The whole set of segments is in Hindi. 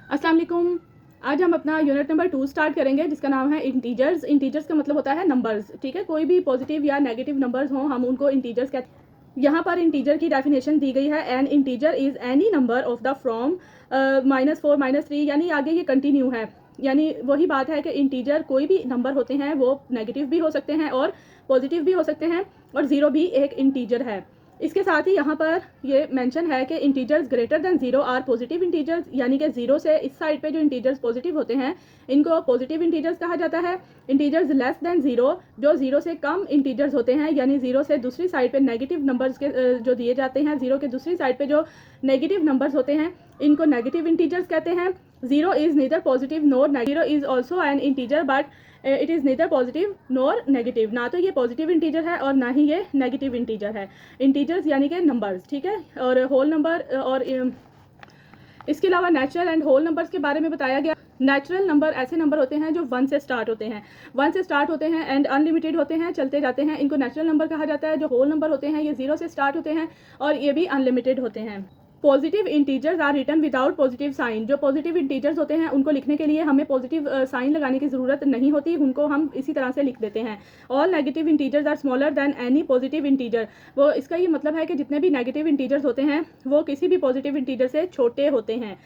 अस्सलाम वालेकुम। आज हम अपना यूनिट नंबर 2 स्टार्ट करेंगे जिसका नाम है इंटीजर्स। इंटीजर्स का मतलब होता है नंबर्स, ठीक है। कोई भी पॉजिटिव या नेगेटिव नंबर्स हों हम उनको इंटीजर्स कहते हैं। यहाँ पर इंटीजर की डेफिनेशन दी गई है, N integer is any number of the from -4 -3, यानी आगे ये कंटिन्यू है। यानी वही बात है कि इंटीजर कोई भी नंबर होते हैं वो नेगेटिव भी हो सकते हैं और पॉजिटिव भी हो सकते हैं, और ज़ीरो भी एक इंटीजर है। इसके साथ ही यहाँ पर ये मेंशन है कि integers greater than zero are positive integers, यानी कि ज़ीरो से इस साइड पे जो इंटीजर्स पॉजिटिव होते हैं इनको पॉजिटिव इंटीजर्स कहा जाता है। इंटीजर्स लेस देन ज़ीरो, जो ज़ीरो से कम इंटीजर्स होते हैं, यानी ज़ीरो से दूसरी साइड पे नेगेटिव नंबर्स के जो दिए जाते हैं, ज़ीरो के दूसरी साइड पे जो नेगेटिव नंबर्स होते हैं इनको नेगेटिव इंटीजर्स कहते हैं। Zero is neither positive nor negative, zero is also an integer but it is neither positive nor negative. ना तो ये पॉजिटिव इंटीजर है और ना ही ये नेगेटिव इंटीजर है। इंटीजर्स यानी कि नंबर्स, ठीक है। और होल नंबर और इसके अलावा नेचुरल एंड होल नंबर्स के बारे में बताया गया। नेचुरल नंबर ऐसे नंबर होते हैं जो 1 से स्टार्ट होते हैं, 1 से स्टार्ट होते हैं एंड अनलिमिटेड होते हैं, चलते जाते हैं, इनको नेचुरल नंबर कहा जाता है। जो होल नंबर होते हैं ये 0 से स्टार्ट होते हैं और ये भी अनलिमिटेड होते हैं। Positive integers are written without positive sign. जो पॉजिटिव इंटीजर्स होते हैं उनको लिखने के लिए हमें पॉजिटिव साइन लगाने की ज़रूरत नहीं होती, उनको हम इसी तरह से लिख देते हैं। All negative integers are smaller than any positive integer. वो इसका ये मतलब है कि जितने भी नेगेटिव इंटीजर्स होते हैं वो किसी भी पॉजिटिव इंटीजर से छोटे होते हैं।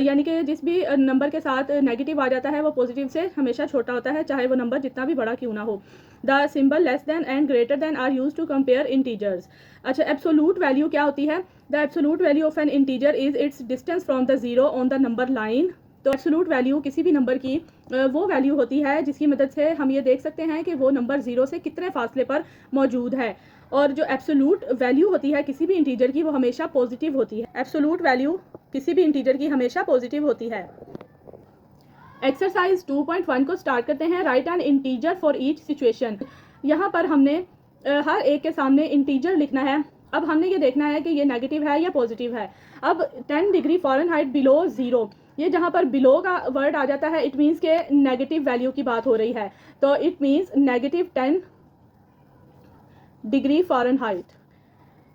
यानी कि जिस भी नंबर के साथ नेगेटिव आ जाता है वो पॉजिटिव से हमेशा छोटा होता है, चाहे वो नंबर जितना भी बड़ा क्यों ना हो। The symbol less than and greater than are use to compare integers. अच्छा, एब्सोलूट वैल्यू क्या होती है? The absolute value of an integer is its distance from the zero on the number line. तो एब्सोलूट वैल्यू किसी भी नंबर की वो वैल्यू होती है जिसकी मदद से हम ये देख सकते हैं कि वो नंबर जीरो से कितने फासले पर मौजूद है। और जो एब्सोलूट वैल्यू होती है किसी भी इंटीजर की वो हमेशा पॉजिटिव होती है। एब्सोलूट वैल्यू किसी भी इंटीजर की हमेशा पॉजिटिव होती है। एक्सरसाइज 2.1 को स्टार्ट करते हैं। Right N integer for each situation. यहाँ पर हमने हर एक के सामने इंटीजर लिखना है। अब हमने ये देखना है कि ये नेगेटिव है या पॉजिटिव है। अब 10 डिग्री फ़ारेनहाइट बिलो ज़ीरो, ये जहाँ पर बिलो का वर्ड आ जाता है इट मीन्स के नेगेटिव वैल्यू की बात हो रही है। तो it means negative 10 degree Fahrenheit.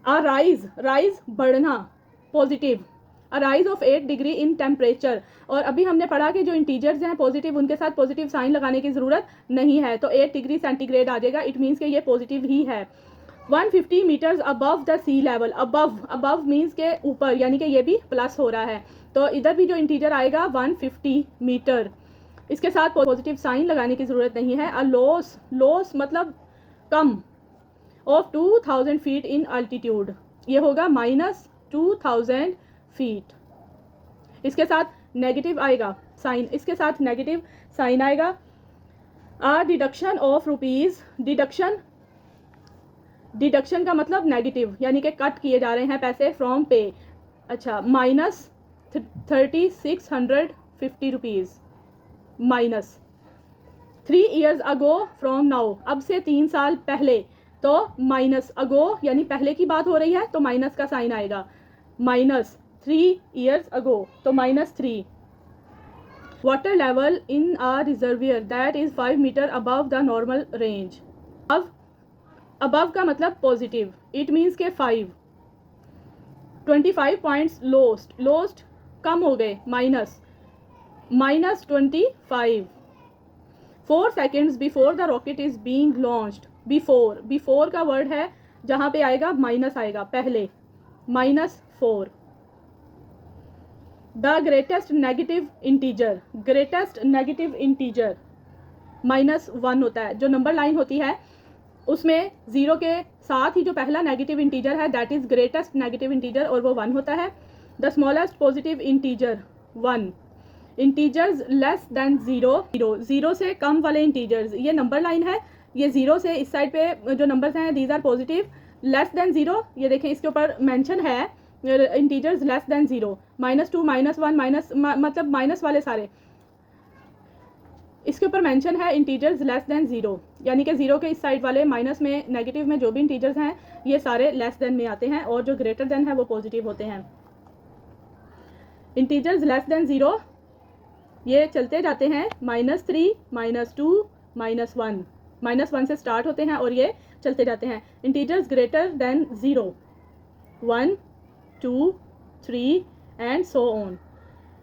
Rise, rise बढ़ना, positive. A rise of 8 degree in temperature. और अभी हमने पढ़ा कि जो इंटीजर्स हैं पॉजिटिव उनके साथ पॉजिटिव साइन लगाने की ज़रूरत नहीं है, तो 8 डिग्री सेंटीग्रेड आ जाएगा। इट मीन्स कि ये पॉजिटिव ही है। 150 metres above the sea level. Above, above means के ऊपर, यानी कि ये भी प्लस हो रहा है, तो इधर भी जो इंटीजर आएगा 150 मीटर, इसके साथ पॉजिटिव साइन लगाने की ज़रूरत नहीं है। अ लॉस, लॉस मतलब कम, ऑफ 2000 फीट इन अल्टीट्यूड, ये होगा -2000 फीट। इसके साथ नेगेटिव आएगा साइन, इसके साथ नेगेटिव साइन आएगा। Deduction of rupees, deduction, deduction का मतलब नेगेटिव, यानी कि कट किए जा रहे हैं पैसे फ्रॉम पे। अच्छा, -3650 rupees, minus 3 years ago from now, अब से 3 साल पहले, तो माइनस अगो यानी पहले की बात हो रही है तो माइनस का साइन आएगा। -3 ईयर्स अगो तो -3। Water level in a reservoir that is 5 metre above the normal range. अब अबव का मतलब पॉजिटिव, इट मीन्स के 5। 25 पॉइंट्स लोस्ट, लोस्ट कम हो गए, -25। 4 seconds before the rocket is being launched. Before, before का वर्ड है जहाँ पे आएगा माइनस आएगा पहले, -4। The greatest negative integer, greatest negative integer -1 होता है। जो नंबर लाइन होती है उसमें ज़ीरो के साथ ही जो पहला नेगेटिव इंटीजर है that is greatest negative integer, और वो 1 होता है। The smallest positive integer 1। Integers less than zero, zero से कम वाले इंटीजर्स, ये नंबर लाइन है, ये ज़ीरो से इस साइड पे जो नंबर्स हैं these are positive. Less than zero, ये देखें इसके ऊपर मेंशन है integers less than zero, -2 -1 minus मतलब माइनस वाले सारे, इसके ऊपर मेंशन है इंटीजर्स लेस दैन ज़ीरो, यानी कि ज़ीरो के इस साइड वाले माइनस में नेगेटिव में जो भी इंटीजर्स हैं ये सारे लेस देन में आते हैं, और जो ग्रेटर देन है वो पॉजिटिव होते हैं। इंटीजर्स लेस देन ज़ीरो ये चलते जाते हैं, -3 -2 -1, -1 से स्टार्ट होते हैं और ये चलते जाते हैं। Integers greater than zero 1 2 3 and so on.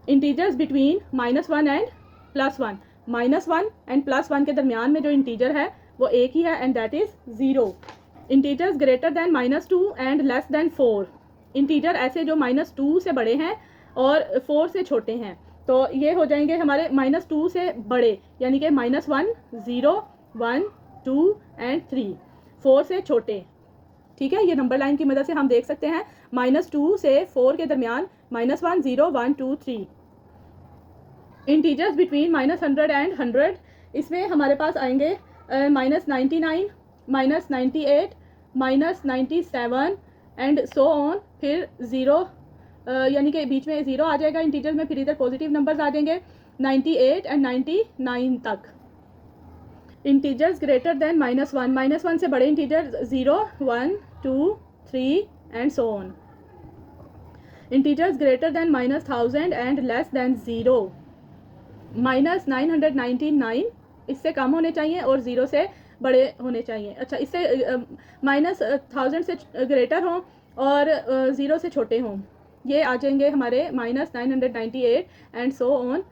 Integers between -1 and +1, -1 and +1 के दरमियान में जो इंटीजर है वो एक ही है and that is 0। Integers greater than -2 and less than 4, integer ऐसे जो -2 से बड़े हैं और 4 से छोटे हैं, तो ये हो जाएंगे हमारे -2 से बड़े, यानी कि -1, 0, 1, 2 एंड 3, 4 से छोटे। ठीक है, ये नंबर लाइन की मदद से हम देख सकते हैं -2 से 4 के दरमियान -1, 0, 1, 2, 3। इंटीजर्स बिटवीन -100 एंड 100, इसमें हमारे पास आएंगे -99, -98, -97 एंड सो ऑन, फिर 0, यानी कि बीच में 0 आ जाएगा इंटीजर में, फिर इधर पॉजिटिव नंबर्स आ जाएंगे 98 एंड 99 तक। इंटीजर्स ग्रेटर दैन -1, -1 से बड़े integers 0, 1, 2, 3 and so on. Integers greater than -1000 and less than 0, -999 इससे कम होने चाहिए और 0 से बड़े होने चाहिए। अच्छा, इससे -1000 से ग्रेटर हों और 0 से छोटे हों, ये आ जाएंगे हमारे -998 एंड सो ऑन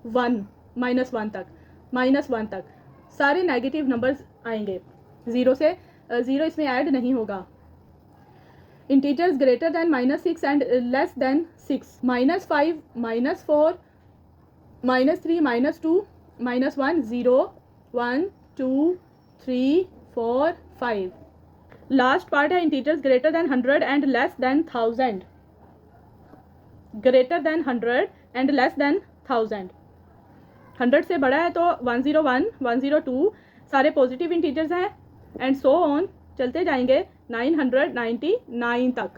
1, -1 तक सारे नेगेटिव नंबर्स आएंगे, 0 से 0 इसमें ऐड नहीं होगा। Integers greater than -6 and less than 6, -5, -4, -3, -2, -1, 0, 1, 2, 3, 4, 5। Last part है integers greater than 100 and less than 1000, greater than 100 and less than 1000। 100 से बड़ा है तो 101, 102 सारे पॉजिटिव इंटीजर्स हैं एंड सो ऑन चलते जाएंगे 999 तक।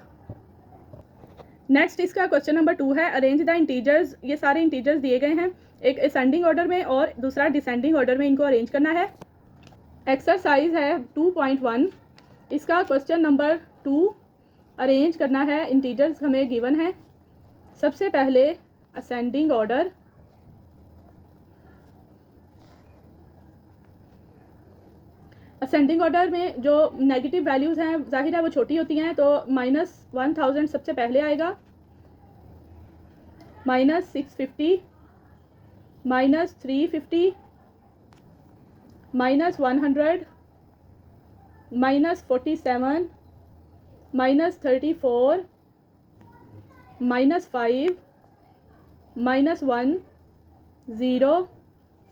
नेक्स्ट इसका क्वेश्चन नंबर 2 है, अरेंज द इंटीजर्स। ये सारे इंटीजर्स दिए गए हैं, एक असेंडिंग ऑर्डर में और दूसरा डिसेंडिंग ऑर्डर में, इनको अरेंज करना है। एक्सरसाइज है 2.1, इसका क्वेश्चन नंबर 2 अरेंज करना है। इंटीजर्स हमें गिवन है, सबसे पहले असेंडिंग ऑर्डर, असेंडिंग ऑर्डर में जो नेगेटिव वैल्यूज़ हैं जाहिर है वो छोटी होती हैं, तो -1000 सबसे पहले आएगा, -650, -350, -100, -47, -34, -5, -1, 0,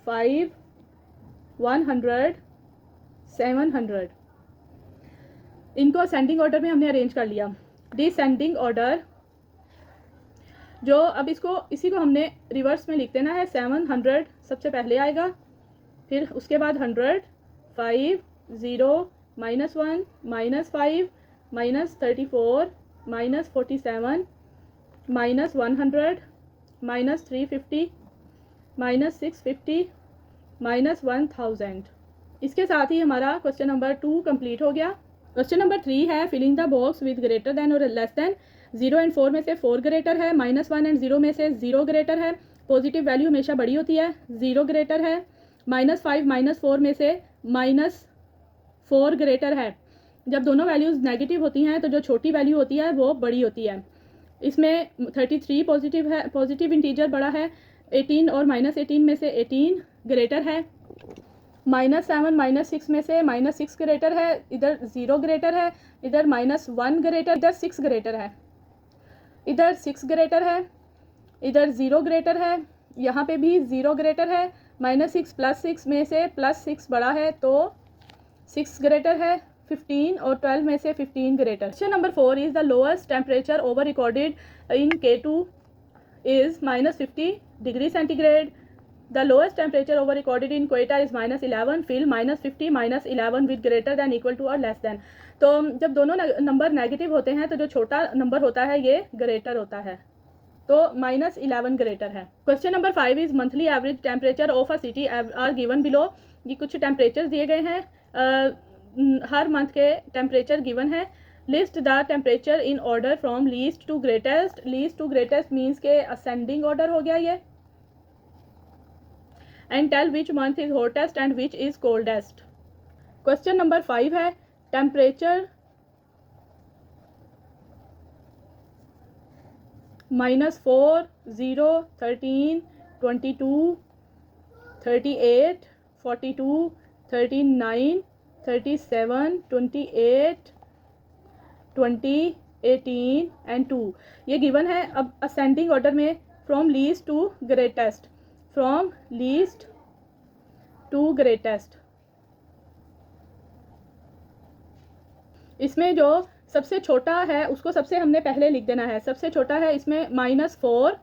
5, 100, 700। इनको असेंडिंग ऑर्डर में हमने अरेंज कर लिया। डिसेंडिंग ऑर्डर जो, अब इसको इसी को हमने रिवर्स में लिख देना है। 700 सबसे पहले आएगा, फिर उसके बाद 100, 5, 0, -1, -5, -34, -47, -100, -350, -650, -1000। इसके साथ ही हमारा क्वेश्चन नंबर 2 कंप्लीट हो गया। क्वेश्चन नंबर 3 है, filling the box with greater than और लेस देन। 0 एंड 4 में से 4 ग्रेटर है, -1 एंड 0 में से 0 ग्रेटर है। पॉजिटिव वैल्यू हमेशा बड़ी होती है, 0 ग्रेटर है। -5, -4 में से -4 ग्रेटर है। जब दोनों वैल्यूज़ नेगेटिव होती हैं तो जो छोटी वैल्यू होती है वो बड़ी होती है। इसमें 33 पॉजिटिव है, पॉजिटिव इंटीजर बड़ा है। 18 और -18 में से 18 ग्रेटर है। -7, -6 में से -6 ग्रेटर है, इधर 0 ग्रेटर है, इधर -1 ग्रेटर, इधर 6 ग्रेटर है, इधर 6 ग्रेटर है, इधर 0 ग्रेटर है, यहाँ पे भी 0 ग्रेटर है। -6 +6 में से +6 बड़ा है तो 6 ग्रेटर है। 15 और 12 में से 15 greater. Question number 4 is the lowest temperature over recorded in K2 is -50 degree centigrade. The lowest temperature over recorded in Quetta is -11. Fill -50 -11 with greater than equal to or less than। तो जब दोनों नंबर नेगेटिव होते हैं तो जो छोटा नंबर होता है ये ग्रेटर होता है, तो -11 ग्रेटर है। Question number 5 is monthly average temperature of a city are given below. ये कुछ टेम्परेचर दिए गए हैं, हर मंथ के टेम्परेचर गिवन है। List the temperature in order from least to greatest. Least to greatest means के असेंडिंग ऑर्डर हो गया ये। And tell which month is hottest and which is coldest. Question number 5 है, टेम्परेचर -4, 0, 13, 22, 38, 42, 39, 37, 28, 20, 18 एंड 2 ये गिवन है। अब असेंडिंग ऑर्डर में from least to greatest, from least to greatest. इसमें जो सबसे छोटा है उसको सबसे हमने पहले लिख देना है। सबसे छोटा है इसमें -4,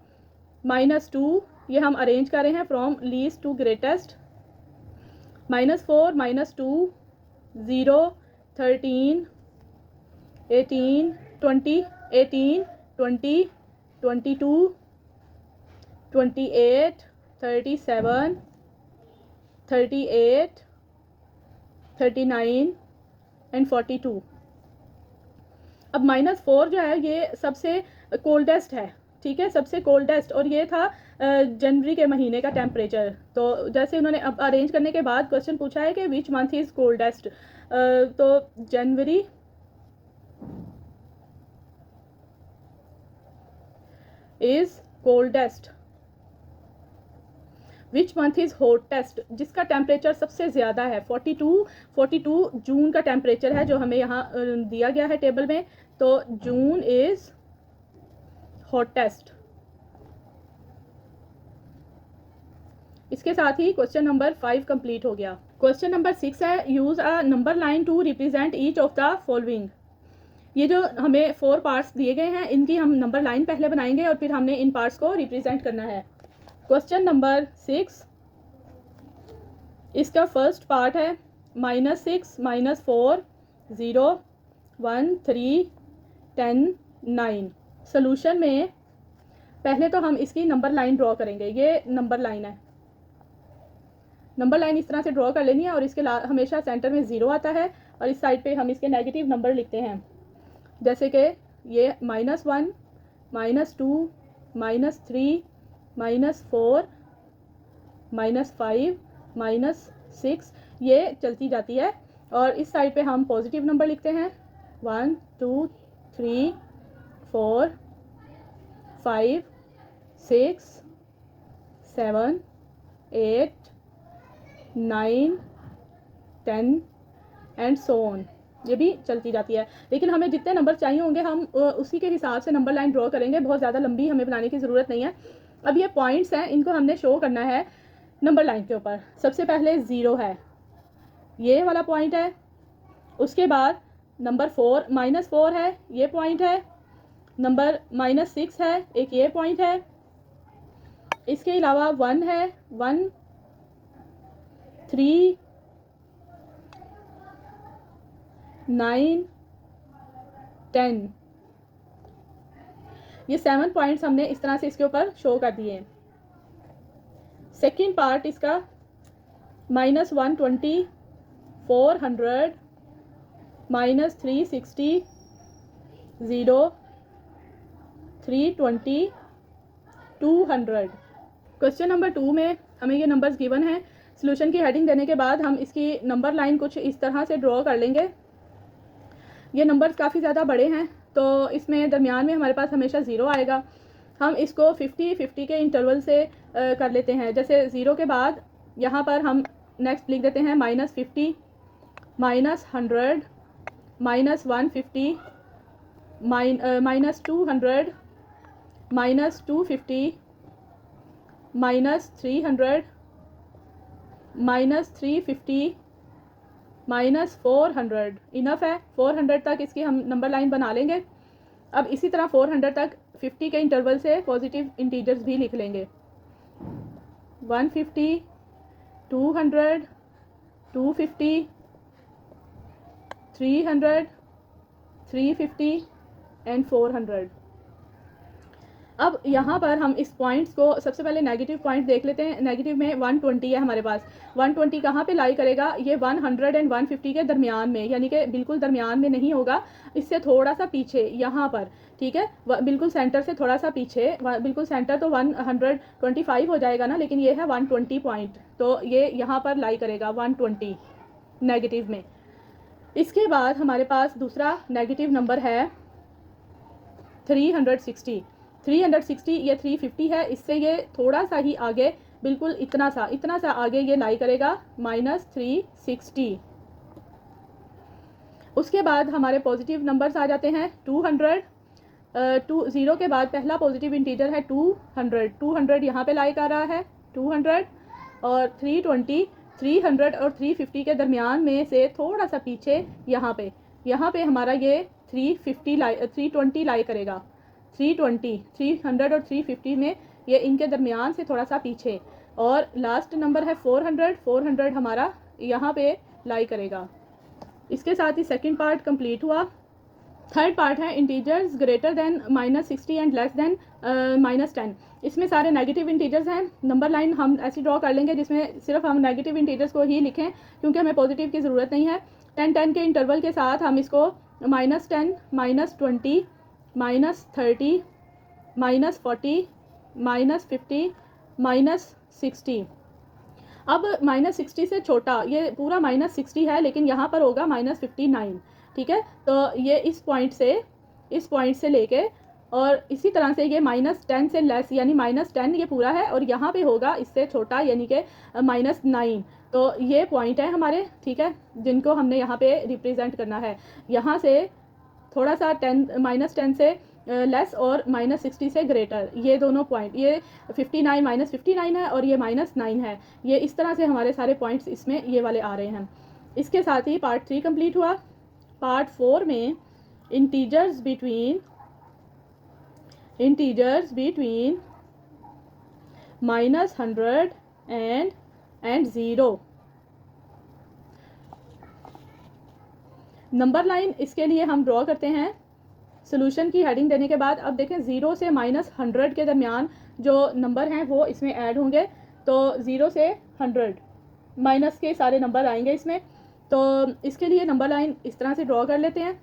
-2, ये हम अरेंज कर रहे हैं from least to greatest. -4, -2, 0, 13, 18, 20, 18, 20, 22, 28, 37, 38, 39 and 42। अब -4 जो है ये सबसे कोल्डेस्ट है, ठीक है, सबसे कोल्डेस्ट, और ये था जनवरी के महीने का टेम्परेचर। तो जैसे उन्होंने अब अरेंज करने के बाद क्वेश्चन पूछा है कि विच मंथ इज़ कोल्डेस्ट, तो जनवरी is coldest. Which month is hottest, जिसका टेम्परेचर सबसे ज़्यादा है। 42 जून का टेम्परेचर है जो हमें यहाँ दिया गया है टेबल में। तो जून इज़ हॉटेस्ट। इसके साथ ही क्वेश्चन नंबर 5 कंप्लीट हो गया। क्वेश्चन नंबर 6 है, use a number line to represent each of the following. ये जो हमें 4 पार्ट्स दिए गए हैं इनकी हम नंबर लाइन पहले बनाएंगे और फिर हमने इन पार्ट्स को रिप्रेजेंट करना है। क्वेश्चन नंबर 6, इसका फर्स्ट पार्ट है -6, -4, 0, 1, 3, 10, 9। सोल्यूशन में पहले तो हम इसकी नंबर लाइन ड्रॉ करेंगे। ये नंबर लाइन है, नंबर लाइन इस तरह से ड्रॉ कर लेनी है और इसके हमेशा सेंटर में 0 आता है और इस साइड पे हम इसके नेगेटिव नंबर लिखते हैं। जैसे कि ये -1, -2, -3, -4, -5, -6 ये चलती जाती है। और इस साइड पे हम पॉजिटिव नंबर लिखते हैं 1, 2, 3, 4, 5, 6, 7, 8, 9, 10 एंड सो ऑन। ये भी चलती जाती है। लेकिन हमें जितने नंबर चाहिए होंगे हम उसी के हिसाब से नंबर लाइन ड्रॉ करेंगे, बहुत ज़्यादा लंबी हमें बनाने की ज़रूरत नहीं है। अब ये पॉइंट्स हैं, इनको हमने शो करना है नंबर लाइन के ऊपर। सबसे पहले 0 है, ये वाला पॉइंट है। उसके बाद नंबर 4 -4 है, ये पॉइंट है। नंबर -6 है, एक ये पॉइंट है। इसके अलावा 1 है, 1, 3, 9, 10। ये 7 पॉइंट्स हमने इस तरह से इसके ऊपर शो कर दिए हैं। सेकेंड पार्ट इसका -120, 400, -360, 0, 320, 200। क्वेश्चन नंबर 2 में हमें ये नंबर्स गिवन है। सॉल्यूशन की हेडिंग देने के बाद हम इसकी नंबर लाइन कुछ इस तरह से ड्रॉ कर लेंगे। ये नंबर्स काफ़ी ज़्यादा बड़े हैं तो इसमें दरमियान में हमारे पास हमेशा 0 आएगा। हम इसको 50-50 के इंटरवल से कर लेते हैं। जैसे 0 के बाद यहाँ पर हम नेक्स्ट लिख देते हैं -50, -100, -150, -200, -250, -300, -350, -400। इनफ है, 400 तक इसकी हम नंबर लाइन बना लेंगे। अब इसी तरह 400 तक 50 के इंटरवल से पॉजिटिव इंटीजर्स भी लिख लेंगे। 150, 200, 250, 300, 350 एंड 400। अब यहाँ पर हम इस पॉइंट्स को सबसे पहले नेगेटिव पॉइंट देख लेते हैं। नेगेटिव में 120 है हमारे पास। 120 कहाँ पे लाई करेगा? ये 100 एंड 150 के दरमियान में, यानी कि बिल्कुल दरमियान में नहीं होगा, इससे थोड़ा सा पीछे यहाँ पर, ठीक है, बिल्कुल सेंटर से थोड़ा सा पीछे। बिल्कुल सेंटर तो 125 हो जाएगा ना, लेकिन ये है 120 पॉइंट, तो ये यहाँ पर लाई करेगा 120 नेगेटिव में। इसके बाद हमारे पास दूसरा नेगेटिव नंबर है 360। 360 ये 350 है, इससे ये थोड़ा सा ही आगे, बिल्कुल इतना सा आगे ये लाई करेगा -360। उसके बाद हमारे पॉजिटिव नंबर्स आ जाते हैं 200। 0 के बाद पहला पॉजिटिव इंटीजर है 200 यहाँ पे लाई कर रहा है 200, और 320, 300 और 350 के दरमियान में से थोड़ा सा पीछे यहाँ पे हमारा ये 320 लाई करेगा। 320, 300 और 350 में ये इनके दरमियान से थोड़ा सा पीछे, और लास्ट नंबर है 400 हमारा यहाँ पे लाई करेगा। इसके साथ ही सेकंड पार्ट कंप्लीट हुआ। थर्ड पार्ट है integers greater then -60 and less than -10। इसमें सारे नेगेटिव इंटीजर्स हैं। नंबर लाइन हम ऐसी ड्रॉ कर लेंगे जिसमें सिर्फ हम नेगेटिव इंटीजर्स को ही लिखें, क्योंकि हमें पॉजिटिव की ज़रूरत नहीं है। 10 के इंटरवल के साथ हम इसको -10, -20, -30, -40, -50, -60। अब -60 से छोटा, ये पूरा -60 है लेकिन यहाँ पर होगा -59, ठीक है। तो ये इस पॉइंट से लेके और इसी तरह से ये -10 से लेस यानी -10 ये पूरा है, और यहाँ पे होगा इससे छोटा यानी कि -9। तो ये पॉइंट है हमारे, ठीक है, जिनको हमने यहाँ पे रिप्रेजेंट करना है। यहाँ से थोड़ा सा -10 से लेस और -60 से ग्रेटर, ये दोनों पॉइंट, ये 59 -59 है और ये -9 है। ये इस तरह से हमारे सारे पॉइंट्स इसमें ये वाले आ रहे हैं। इसके साथ ही पार्ट 3 कंप्लीट हुआ। पार्ट 4 में integers between -100 and 0। Number line इसके लिए हम ड्रॉ करते हैं सोल्यूशन की हेडिंग देने के बाद। अब देखें 0 से -100 के दरमियान जो नंबर हैं वो इसमें ऐड होंगे। तो 0 से 100 माइनस के सारे नंबर आएंगे इसमें। तो इसके लिए नंबर लाइन इस तरह से ड्रॉ कर लेते हैं।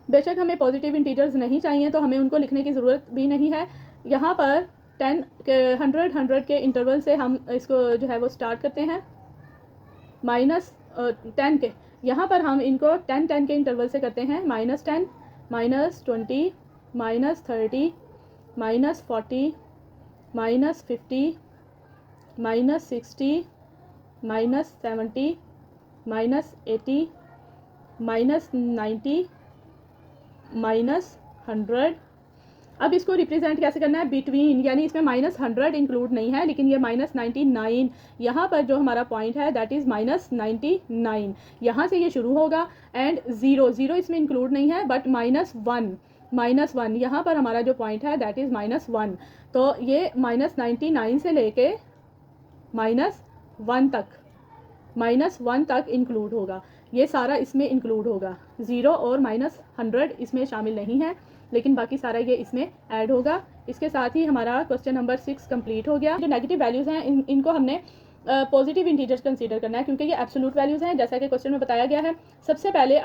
बेशक हमें पॉजिटिव इंटीजर्स नहीं चाहिए तो हमें उनको लिखने की ज़रूरत भी नहीं है। यहाँ पर 100 के इंटरवल से हम इसको जो है वो स्टार्ट करते हैं। -10 के, यहाँ पर हम इनको 10 के इंटरवल से करते हैं। -10, -20, -30, -40, -50, -60, -70, -80, -90, -100। अब इसको रिप्रेजेंट कैसे करना है, बिटवीन, यानी इसमें -100 इंक्लूड नहीं है, लेकिन ये -99 यहाँ पर जो हमारा पॉइंट है दैट इज़ -99, यहाँ से ये शुरू होगा। एंड 0 इसमें इंक्लूड नहीं है, बट -1 यहाँ पर हमारा जो पॉइंट है दैट इज़ -1। तो ये -99 से लेके -1 तक इंक्लूड होगा। ये सारा इसमें इंक्लूड होगा। 0 और -100 इसमें शामिल नहीं है, लेकिन बाकी सारा ये इसमें ऐड होगा। इसके साथ ही हमारा क्वेश्चन नंबर 6 कंप्लीट हो गया। जो नेगेटिव वैल्यूज़ हैं इनको हमने पॉजिटिव इंटीजर्स कंसीडर करना है, क्योंकि ये एब्सोल्यूट वैल्यूज़ हैं जैसा कि क्वेश्चन में बताया गया है। सबसे पहले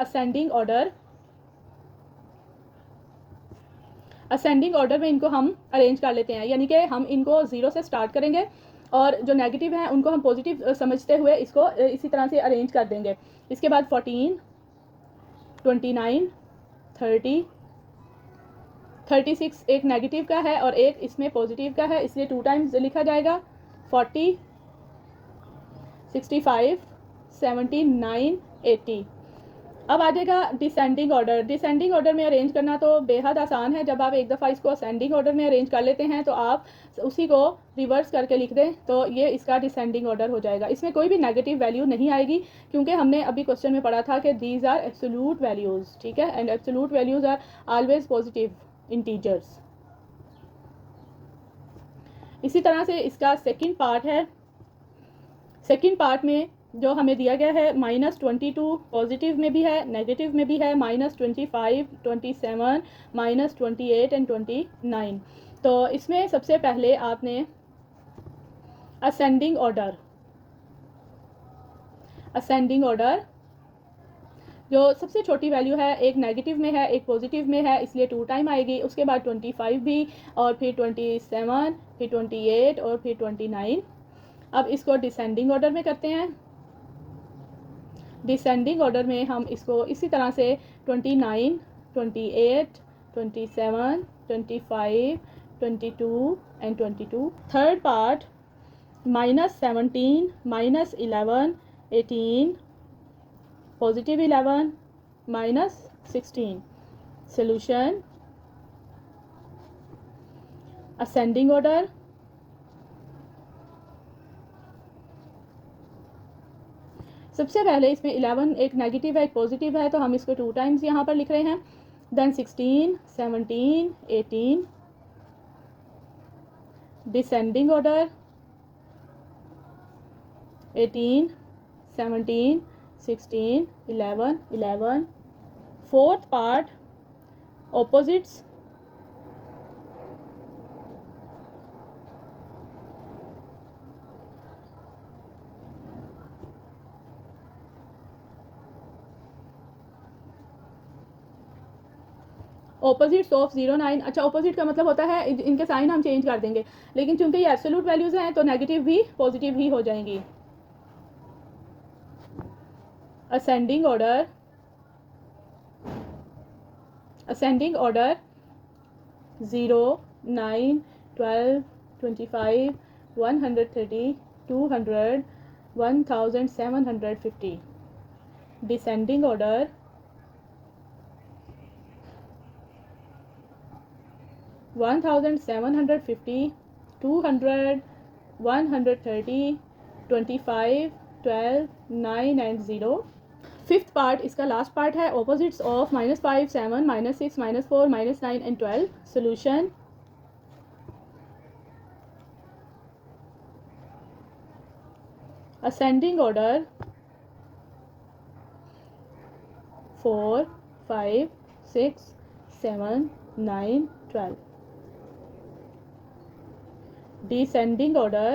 असेंडिंग ऑर्डर में इनको हम अरेंज कर लेते हैं, यानी कि हम इनको 0 से स्टार्ट करेंगे और जो नेगेटिव हैं उनको हम पॉजिटिव समझते हुए इसको इसी तरह से अरेंज कर देंगे। इसके बाद 14, 29, 30, 36 एक नेगेटिव का है और एक इसमें पॉजिटिव का है, इसलिए 2 टाइम्स लिखा जाएगा। 40, 65, 79, 80। अब आ जाएगा डिसेंडिंग ऑर्डर में अरेंज करना तो बेहद आसान है। जब आप एक दफ़ा इसको असेंडिंग ऑर्डर में अरेंज कर लेते हैं तो आप उसी को रिवर्स करके लिख दें तो ये इसका डिसेंडिंग ऑर्डर हो जाएगा। इसमें कोई भी नेगेटिव वैल्यू नहीं आएगी, क्योंकि हमने अभी क्वेश्चन में पढ़ा था कि दीज आर एब्सोल्यूट वैल्यूज़, ठीक है, and absolute values are always positive integers. इसी तरह से इसका सेकंड पार्ट है। सेकंड पार्ट में जो हमें दिया गया है -22 पॉजिटिव में भी है, नेगेटिव में भी है, -25, 27, -28 एंड 29। तो इसमें सबसे पहले आपने असेंडिंग ऑर्डर जो सबसे छोटी वैल्यू है, एक नेगेटिव में है एक पॉजिटिव में है, इसलिए 2 टाइम आएगी। उसके बाद 25 भी, और फिर 27, फिर 28 और फिर 29। अब इसको डिसेंडिंग ऑर्डर में करते हैं। डिसेंडिंग ऑर्डर में हम इसको इसी तरह से 29, 28, 27, 25, 22 and 22. Third part, minus 17, minus 11, 18, positive 11, minus 16. Solution, ascending order, सबसे पहले इसमें 11 एक नेगेटिव है एक पॉजिटिव है, तो हम इसको 2 टाइम्स यहाँ पर लिख रहे हैं. Then 16, 17, 18. Descending order 18, 17, 16, 11, 11. Fourth part, opposites. Opposites of 0, 9. अच्छा, ऑपोजिट का मतलब होता है इनके साइन हम चेंज कर देंगे, लेकिन चूंकि ये एब्सोल्यूट वैल्यूज़ हैं तो नेगेटिव भी पॉजिटिव ही हो जाएंगी. Ascending order 0, 9, 12, 25, 130, 200, 1750. Descending order 1750, 200, 130, 25, 12, 9 and 0. Fifth part इसका लास्ट पार्ट है, opposites of -5, 7, -6, -4, -9 and 12. Solution, ascending order 4, 5, 6, 7, 9, 12. Descending order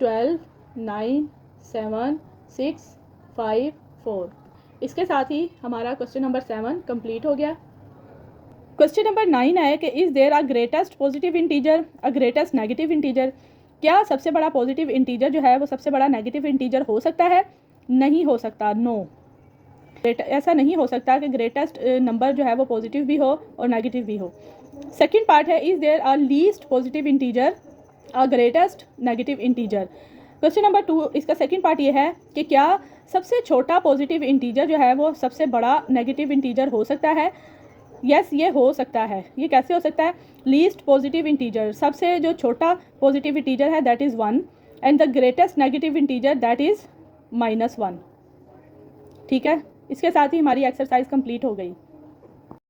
12, 9, 7, 6, 5, 4. इसके साथ ही हमारा क्वेश्चन नंबर 7 कंप्लीट हो गया. क्वेश्चन नंबर 9 है कि is there a greatest positive integer a greatest negative integer. क्या सबसे बड़ा पॉजिटिव इंटीजर जो है वो सबसे बड़ा नेगेटिव इंटीजर हो सकता है? नहीं हो सकता, नो. ऐसा नहीं हो सकता कि ग्रेटेस्ट नंबर जो है वो पॉजिटिव भी हो और नेगेटिव भी हो. सेकेंड पार्ट है, is there a least positive integer a greatest negative integer. Question number 2 इसका सेकेंड पार्ट ये है कि क्या सबसे छोटा पॉजिटिव इंटीजर जो है वो सबसे बड़ा नेगेटिव इंटीजर हो सकता है? यस, ये हो सकता है. ये कैसे हो सकता है? लीस्ट पॉजिटिव इंटीजर, सबसे जो छोटा पॉजिटिव इंटीजर है that is 1 and the greatest negative integer that is -1. ठीक है, इसके साथ ही हमारी एक्सरसाइज कंप्लीट हो गई.